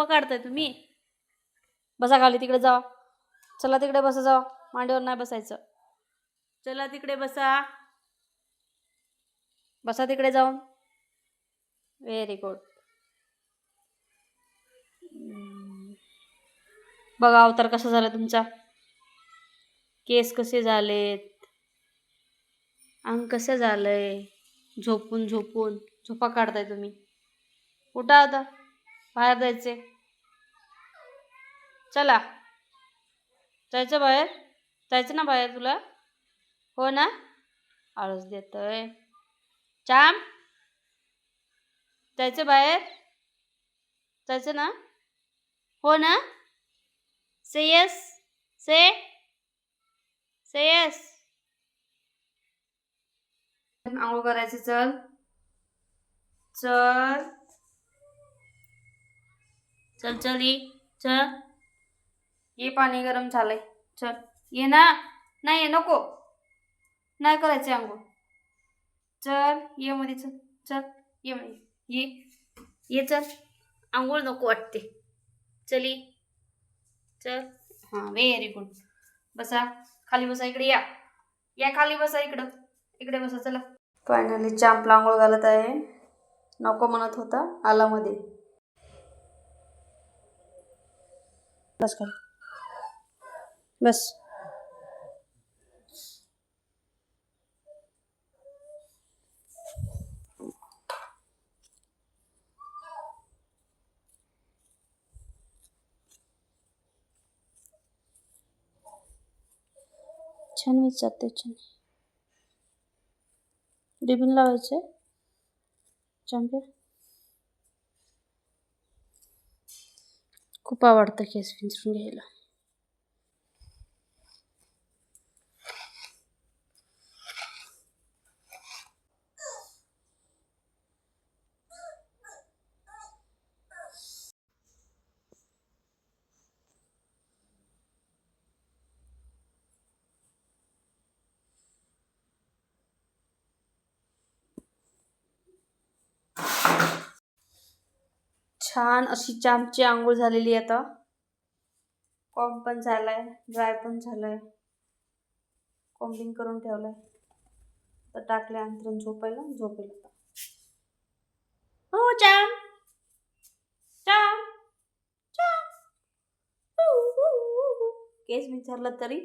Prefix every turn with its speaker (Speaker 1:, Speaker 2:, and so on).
Speaker 1: झोपा काढताय तुम्ही? बसा खाली, तिकडे जा. चला तिकडे बसा, जा. मांडीवर नाही बसायचं. चला तिकडे बसा. बसा तिकडे जाऊन. Very good. बघा अवतार कसा झाला तुमचा. केस कसे झालेत, अंग कसं झालंय. झोपून झोपून झोपा काढताय तुम्ही. उठा आता, बाहेर जायचे. चला, जायचं बाहेर. जायचं ना बाहेर तुला? हो ना. आळस देतोय. चाम, जायचं बाहेर. जायचं ना. हो ना. से यस. से यस. आंघोळ करायची. चल चल चल चल ये. चल ये, पाणी गरम झालंय. चल ये ना. नाही नको, नाही करायचे आंघोळ. चल ये मध्ये. चल चल ये मध्ये. ये चल. आंघोळ नको वाटते. चल ये. चल. हां, व्हेरी गुड. बसा खाली. बसा इकडे. या खाली बसा. इकडे बसा. चला. फायनली चांपला आंघोळ घालत आहे. नको म्हणत होता, आला मध्ये. बस खाली. बस. छान विचारते. छान. रिबीन लावायचे चंपे. खूप आवडतं केस विंचरून घ्यायला. छान अशी चांपची आंघोळ झालेली आहे आता. कॉम्ब पण झालाय, ड्राय पण झालाय. कॉम्बिंग करून ठेवलंय. तर टाकले अंथरून झोपायला. झोपेल आता. हो चांप. चांप. चांप. केस विचारलं तरी